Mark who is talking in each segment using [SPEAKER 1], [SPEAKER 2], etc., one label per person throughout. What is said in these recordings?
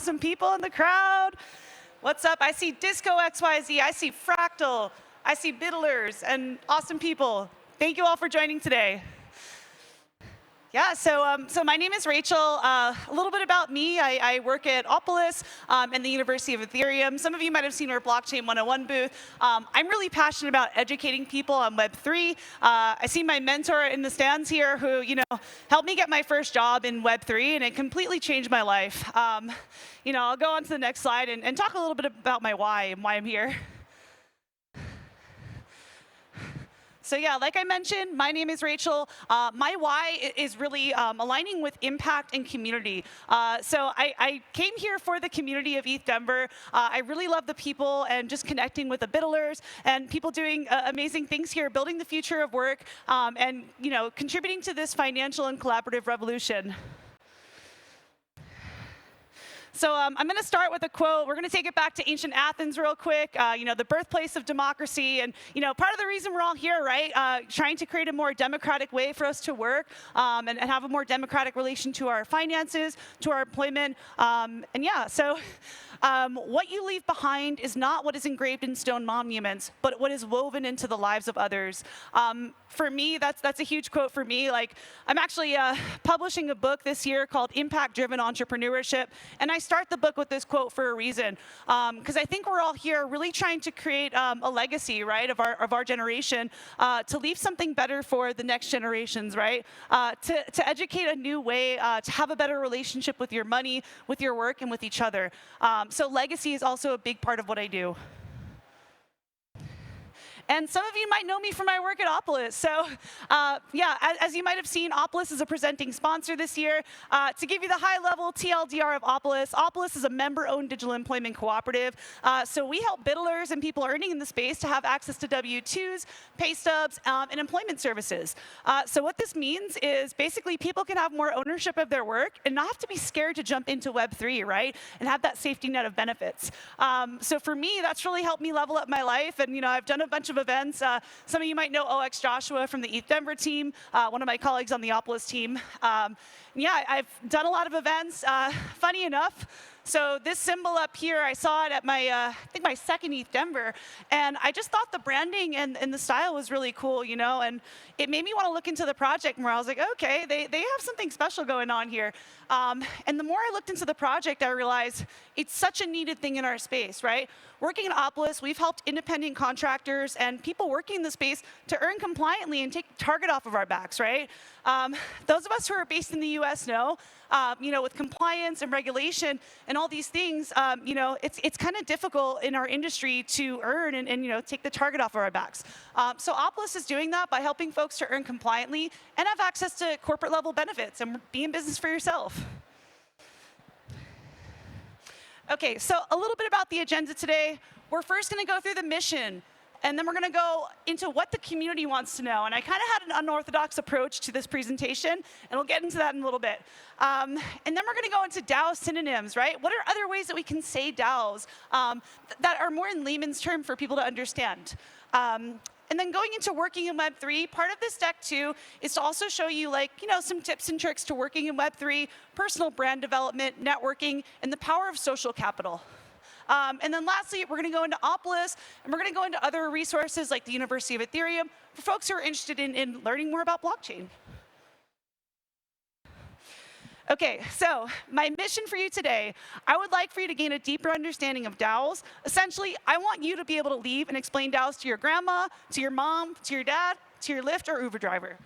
[SPEAKER 1] awesome people in the crowd. What's up? I see Disco XYZ, I see Fractal, I see Biddlers, and awesome people. Thank you all for joining today. Yeah, so my name is Rachel. A little bit about me. I work at Opolis and the University of Ethereum. Some of you might have seen our Blockchain 101 booth. I'm really passionate about educating people on Web3. I see my mentor in the stands here who, helped me get my first job in Web3, and it completely changed my life. I'll go on to the next slide and talk a little bit about my why and why I'm here. So yeah, like I mentioned, my name is Rachel. My why is really aligning with impact and community. So I came here for the community of ETHDenver. I really love the people and just connecting with the Biddlers and people doing amazing things here, building the future of work, and contributing to this financial and collaborative revolution. So I'm going to start with a quote. We're going to take it back to ancient Athens real quick, the birthplace of democracy. And, part of the reason we're all here, right, trying to create a more democratic way for us to work and have a more democratic relation to our finances, to our employment. What you leave behind is not what is engraved in stone monuments, but what is woven into the lives of others. For me, that's a huge quote for me. Like, I'm actually publishing a book this year called Impact-Driven Entrepreneurship, and I start the book with this quote for a reason, because I think we're all here really trying to create a legacy, right, of our generation, to leave something better for the next generations, right, to educate a new way, to have a better relationship with your money, with your work, and with each other. So legacy is also a big part of what I do. And some of you might know me from my work at Opolis. So as you might have seen, Opolis is a presenting sponsor this year. To give you the high-level TLDR of Opolis, Opolis is a member-owned digital employment cooperative. So we help Biddlers and people earning in the space to have access to W-2s, pay stubs, and employment services. So what this means is basically people can have more ownership of their work and not have to be scared to jump into Web3, right, and have that safety net of benefits. So for me, that's really helped me level up my life. And I've done a bunch of events. Some of you might know OX Joshua from the ETHDenver team, one of my colleagues on the Opolis team. I've done a lot of events. Funny enough, so this symbol up here, I saw it at my, I think my second ETHDenver, and I just thought the branding and the style was really cool, and it made me want to look into the project more. I was like, okay, they have something special going on here. And the more I looked into the project, I realized it's such a needed thing in our space, right? Working at Opolis, we've helped independent contractors and people working in the space to earn compliantly and take the target off of our backs, right? Those of us who are based in the US know, with compliance and regulation and all these things, it's kind of difficult in our industry to earn and take the target off of our backs. So Opolis is doing that by helping folks to earn compliantly and have access to corporate level benefits and be in business for yourself. Okay, so a little bit about the agenda today. We're first going to go through the mission, and then we're going to go into what the community wants to know. And I kind of had an unorthodox approach to this presentation, and we'll get into that in a little bit. And then we're going to go into DAO synonyms, right? What are other ways that we can say DAOs that are more in layman's term for people to understand? And then going into working in Web3, part of this deck too is to also show you some tips and tricks to working in Web3, personal brand development, networking, and the power of social capital. And then lastly, we're going to go into Opolis, and we're going to go into other resources like the University of Ethereum for folks who are interested in learning more about blockchain. Okay, so my mission for you today, I would like for you to gain a deeper understanding of DAOs. Essentially, I want you to be able to leave and explain DAOs to your grandma, to your mom, to your dad, to your Lyft or Uber driver.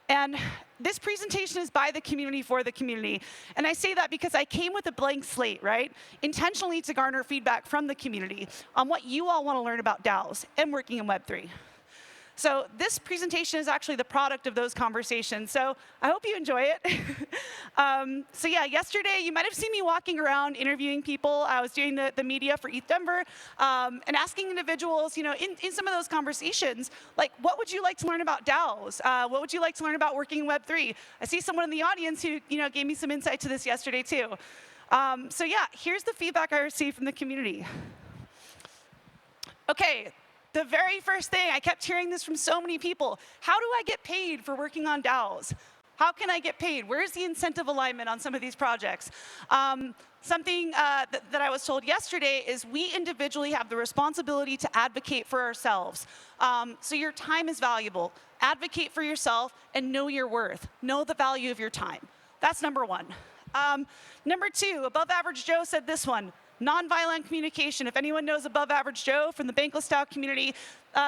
[SPEAKER 1] And this presentation is by the community for the community. And I say that because I came with a blank slate, right? Intentionally to garner feedback from the community on what you all want to learn about DAOs and working in Web3. So this presentation is actually the product of those conversations. So I hope you enjoy it. Yesterday you might have seen me walking around interviewing people. I was doing the media for ETHDenver and asking individuals, in some of those conversations, like, what would you like to learn about DAOs? What would you like to learn about working in Web3? I see someone in the audience who, gave me some insight to this yesterday too. Here's the feedback I received from the community. Okay. The very first thing, I kept hearing this from so many people. How do I get paid for working on DAOs? How can I get paid? Where's the incentive alignment on some of these projects? Something that I was told yesterday is we individually have the responsibility to advocate for ourselves. So your time is valuable. Advocate for yourself and know your worth. Know the value of your time. That's number one. Number two, Above Average Joe said this one, nonviolent communication. If anyone knows Above Average Joe from the Bankless DAO community,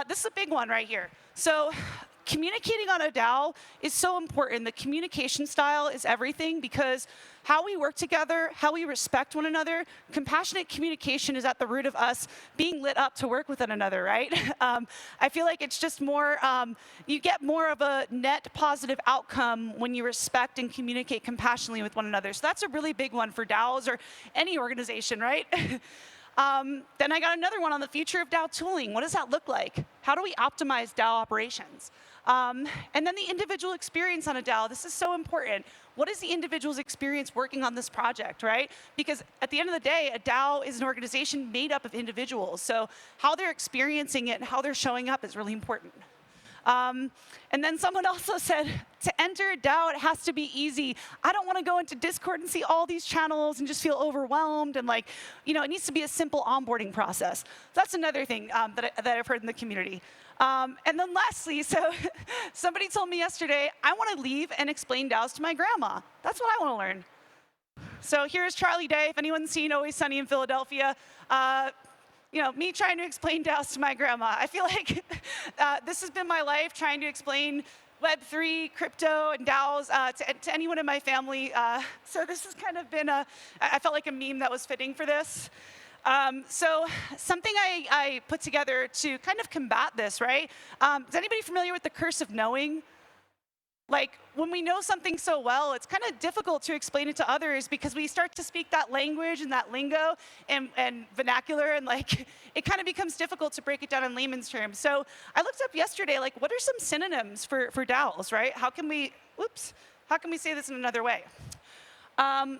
[SPEAKER 1] this is a big one right here. So communicating on a DAO is so important. The communication style is everything because how we work together, how we respect one another, compassionate communication is at the root of us being lit up to work with one another, right? I feel like it's just more, you get more of a net positive outcome when you respect and communicate compassionately with one another. So that's a really big one for DAOs or any organization, right? Then I got another one on the future of DAO tooling. What does that look like? How do we optimize DAO operations? And then the individual experience on a DAO. This is so important. What is the individual's experience working on this project, right? Because at the end of the day, a DAO is an organization made up of individuals. So how they're experiencing it and how they're showing up is really important. And then someone also said, to enter a DAO, it has to be easy. I don't want to go into Discord and see all these channels and just feel overwhelmed. And like, you know, it needs to be a simple onboarding process. That's another thing that I've heard in the community. And then lastly, so somebody told me yesterday, I want to leave and explain DAOs to my grandma. That's what I want to learn. So here's Charlie Day. If anyone's seen Always Sunny in Philadelphia, you know, me trying to explain DAOs to my grandma. I feel like this has been my life, trying to explain Web3, crypto, and DAOs to anyone in my family. So this has kind of been I felt like a meme that was fitting for this. So something I put together to kind of combat this, right? Is anybody familiar with the curse of knowing? Like, when we know something so well, it's kind of difficult to explain it to others because we start to speak that language and that lingo and vernacular, and like, it kind of becomes difficult to break it down in layman's terms. So I looked up yesterday, like, what are some synonyms for DAOs, right? How can we say this in another way?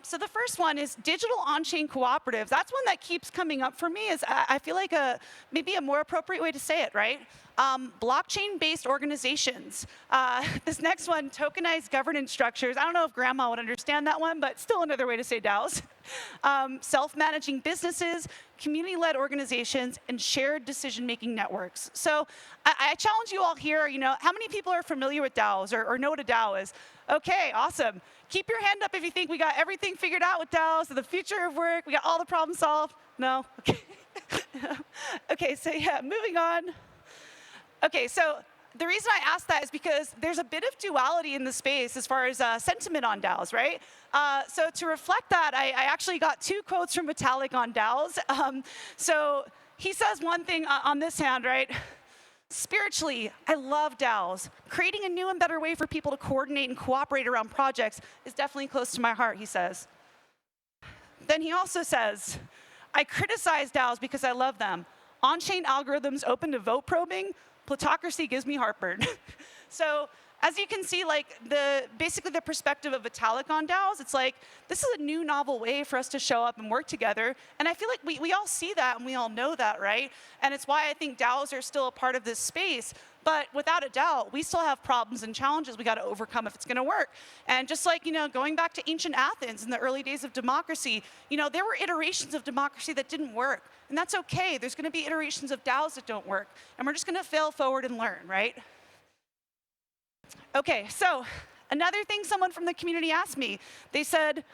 [SPEAKER 1] So the first one is digital on-chain cooperatives. That's one that keeps coming up for me. I feel like maybe a more appropriate way to say it, right? Blockchain-based organizations. This next one, tokenized governance structures. I don't know if grandma would understand that one, but still another way to say DAOs. Self-managing businesses, community-led organizations, and shared decision-making networks. So I challenge you all here, you know, how many people are familiar with DAOs or know what a DAO is? Okay, awesome. Keep your hand up if you think we got everything figured out with DAOs, so the future of work, we got all the problems solved. No? Okay. Okay, so yeah, moving on. Okay, so the reason I asked that is because there's a bit of duality in the space as far as sentiment on DAOs, right? So to reflect that, I actually got two quotes from Vitalik on DAOs. So he says one thing on this hand, right? Spiritually, I love DAOs. Creating a new and better way for people to coordinate and cooperate around projects is definitely close to my heart, he says. Then he also says, I criticize DAOs because I love them. On-chain algorithms open to vote probing, plutocracy gives me heartburn. So as you can see, like basically the perspective of Vitalik on DAOs, it's like, this is a new novel way for us to show up and work together. And I feel like we all see that and we all know that, right? And it's why I think DAOs are still a part of this space. But without a doubt, we still have problems and challenges we got to overcome if it's going to work. And just like, you know, going back to ancient Athens in the early days of democracy, you know, there were iterations of democracy that didn't work. And that's okay. There's going to be iterations of DAOs that don't work. And we're just going to fail forward and learn, right? Okay, so another thing someone from the community asked me, they said,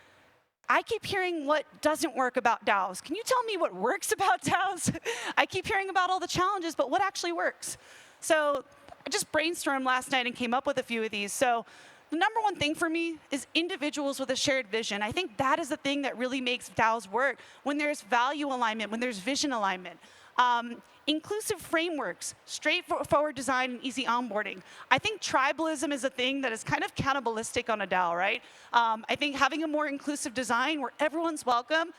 [SPEAKER 1] I keep hearing what doesn't work about DAOs. Can you tell me what works about DAOs? I keep hearing about all the challenges, but what actually works? So I just brainstormed last night and came up with a few of these. So the number one thing for me is individuals with a shared vision. I think that is the thing that really makes DAOs work, when there's value alignment, when there's vision alignment. Inclusive frameworks, straightforward design, and easy onboarding. I think tribalism is a thing that is kind of cannibalistic on a DAO, right? I think having a more inclusive design where everyone's welcome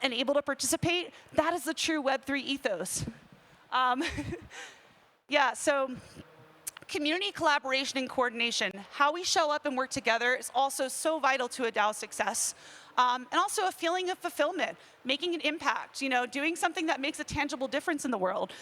[SPEAKER 1] and able to participate, that is the true Web3 ethos. Yeah, so community collaboration and coordination. How we show up and work together is also so vital to a DAO success. And also a feeling of fulfillment, making an impact, doing something that makes a tangible difference in the world.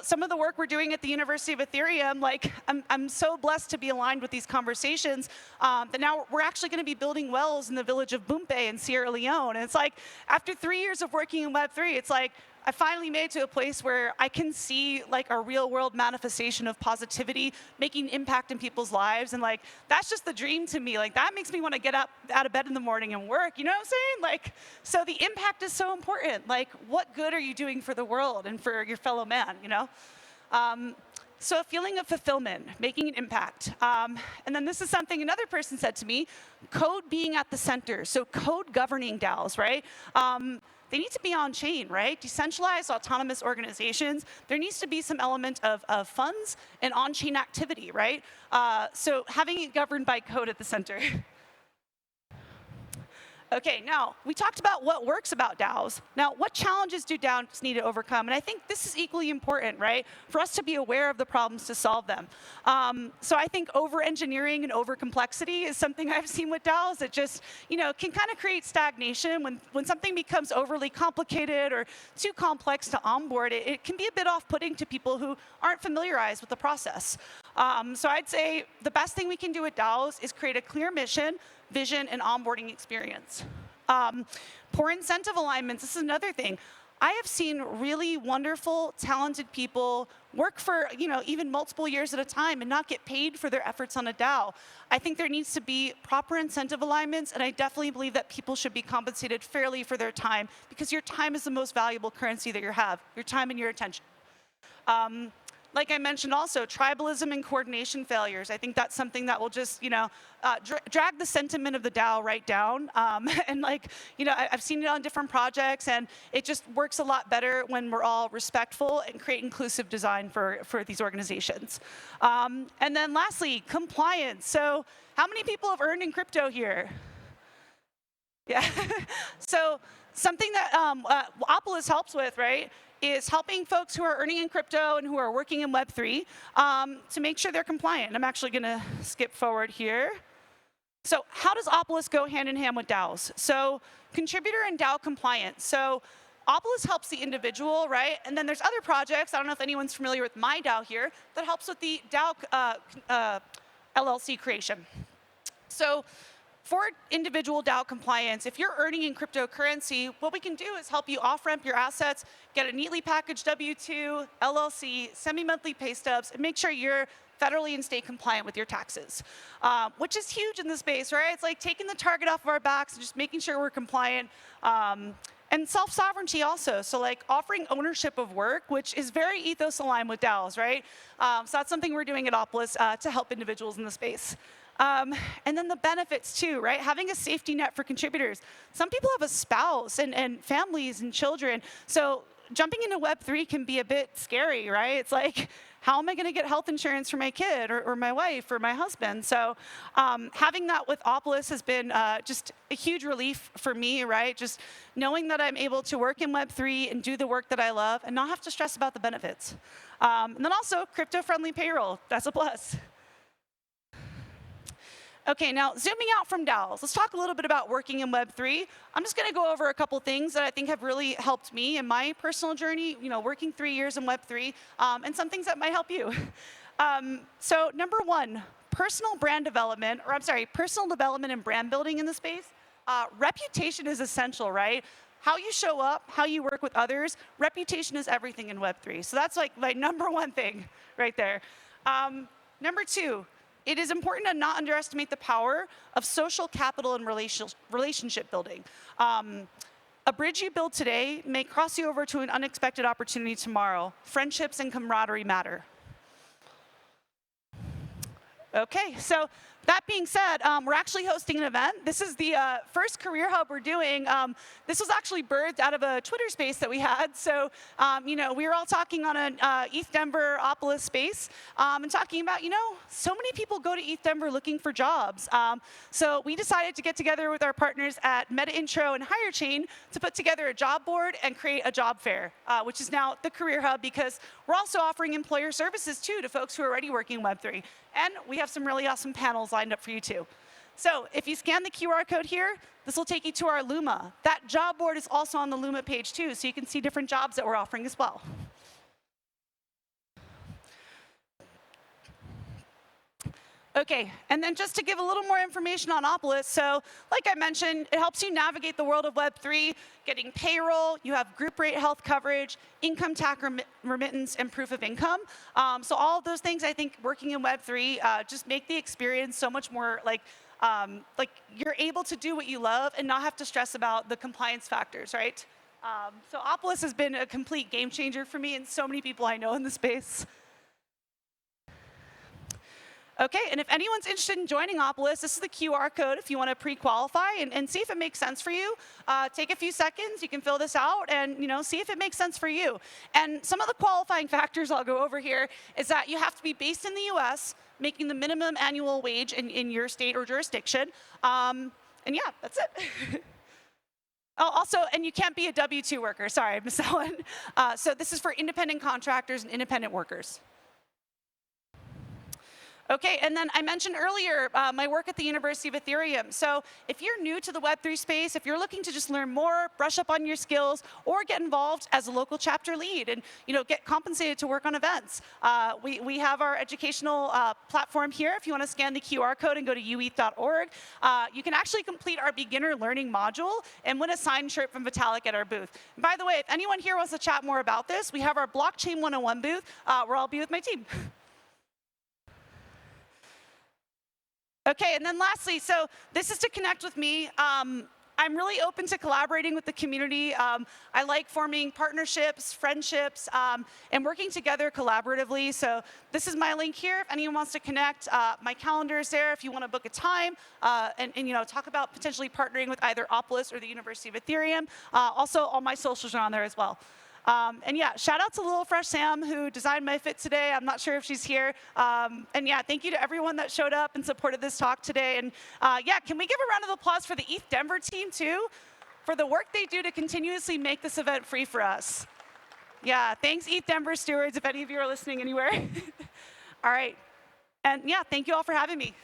[SPEAKER 1] Some of the work we're doing at the University of Ethereum, like I'm so blessed to be aligned with these conversations that now we're actually going to be building wells in the village of Bumpe in Sierra Leone. And it's like, after 3 years of working in Web3, it's like, I finally made it to a place where I can see like a real world manifestation of positivity, making an impact in people's lives. And like, that's just the dream to me. Like that makes me want to get up out of bed in the morning and work, you know what I'm saying? Like, so the impact is so important. Like, what good are you doing for the world and for your fellow man, So a feeling of fulfillment, making an impact. And then this is something another person said to me, code being at the center. So code governing DAOs, right? They need to be on-chain, right? Decentralized, autonomous organizations. There needs to be some element of funds and on-chain activity, right? So having it governed by code at the center. Okay, now, we talked about what works about DAOs. Now, what challenges do DAOs need to overcome? And I think this is equally important, right, for us to be aware of the problems to solve them. So I think over-engineering and over-complexity is something I've seen with DAOs that just, can kind of create stagnation. When something becomes overly complicated or too complex to onboard, it can be a bit off-putting to people who aren't familiarized with the process. So I'd say the best thing we can do with DAOs is create a clear mission, vision, and onboarding experience. Poor incentive alignments, this is another thing. I have seen really wonderful, talented people work for even multiple years at a time and not get paid for their efforts on a DAO. I think there needs to be proper incentive alignments, and I definitely believe that people should be compensated fairly for their time, because your time is the most valuable currency that you have, your time and your attention. Like I mentioned also, tribalism and coordination failures. I think that's something that will just, drag the sentiment of the DAO right down. And I've seen it on different projects, and it just works a lot better when we're all respectful and create inclusive design for these organizations. And then lastly, compliance. So how many people have earned in crypto here? Yeah. So something that Opolis helps with, right, is helping folks who are earning in crypto and who are working in Web3 to make sure they're compliant. I'm actually going to skip forward here. So how does Opolis go hand in hand with DAOs? So contributor and DAO compliance. So Opolis helps the individual, right? And then there's other projects, I don't know if anyone's familiar with my DAO here, that helps with the DAO LLC creation. So for individual DAO compliance, if you're earning in cryptocurrency, what we can do is help you off-ramp your assets, get a neatly packaged W-2, LLC, semi-monthly pay stubs, and make sure you're federally and state compliant with your taxes, which is huge in this space, right? It's like taking the target off of our backs and just making sure we're compliant. And self-sovereignty also, so like offering ownership of work, which is very ethos aligned with DAOs, right? So that's something we're doing at Opolis to help individuals in the space. And then the benefits too, right? Having a safety net for contributors. Some people have a spouse and families and children. So jumping into Web3 can be a bit scary, right? It's like, how am I going to get health insurance for my kid or my wife or my husband? So having that with Opolis has been just a huge relief for me, right? Just knowing that I'm able to work in Web3 and do the work that I love and not have to stress about the benefits. And then also crypto-friendly payroll. That's a plus. Okay, now zooming out from DAOs, let's talk a little bit about working in Web3. I'm just going to go over a couple things that I think have really helped me in my personal journey, working 3 years in Web3, and some things that might help you. So number one, personal development and brand building in the space. Reputation is essential, right? How you show up, how you work with others, reputation is everything in Web3. So that's like my number one thing right there. Number two, it is important to not underestimate the power of social capital and relationship building. A bridge you build today may cross you over to an unexpected opportunity tomorrow. Friendships and camaraderie matter. Okay, so that being said, we're actually hosting an event. This is the first career hub we're doing. This was actually birthed out of a Twitter space that we had. So, we were all talking on an ETHDenver Opolis space and talking about, so many people go to ETHDenver looking for jobs. So we decided to get together with our partners at Meta Intro and HireChain to put together a job board and create a job fair, which is now the career hub, because we're also offering employer services too to folks who are already working in Web3. And we have some really awesome panels lined up for you too. So if you scan the QR code here, this will take you to our Luma. That job board is also on the Luma page too, so you can see different jobs that we're offering as well. Okay, and then just to give a little more information on Opolis, so like I mentioned, it helps you navigate the world of Web3, getting payroll, you have group rate health coverage, income tax remittance, and proof of income. So all of those things, I think, working in Web3 just make the experience so much more like you're able to do what you love and not have to stress about the compliance factors, right? So Opolis has been a complete game changer for me and so many people I know in the space. Okay, and if anyone's interested in joining Opolis, this is the QR code if you want to pre-qualify and see if it makes sense for you. Take a few seconds, you can fill this out and see if it makes sense for you. And some of the qualifying factors I'll go over here is that you have to be based in the US, making the minimum annual wage in your state or jurisdiction. And yeah, that's it. Oh, also, and you can't be a W-2 worker. Sorry, I missed that one. So this is for independent contractors and independent workers. Okay, and then I mentioned earlier my work at the University of Ethereum. So if you're new to the Web3 space, if you're looking to just learn more, brush up on your skills, or get involved as a local chapter lead and get compensated to work on events, we have our educational platform here. If you want to scan the QR code and go to ueth.org, you can actually complete our beginner learning module and win a signed shirt from Vitalik at our booth. And by the way, if anyone here wants to chat more about this, we have our Blockchain 101 booth where I'll be with my team. Okay, and then lastly, so this is to connect with me. I'm really open to collaborating with the community. I like forming partnerships, friendships, and working together collaboratively. So this is my link here. If anyone wants to connect, my calendar is there if you want to book a time and talk about potentially partnering with either Opolis or the University of Ethereum. Also, all my socials are on there as well. And yeah, shout out to Little Fresh Sam who designed my fit today. I'm not sure if she's here. And yeah, thank you to everyone that showed up and supported this talk today. And yeah, can we give a round of applause for the ETHDenver team too, for the work they do to continuously make this event free for us. Yeah, thanks ETHDenver stewards, if any of you are listening anywhere. All right, and yeah, thank you all for having me.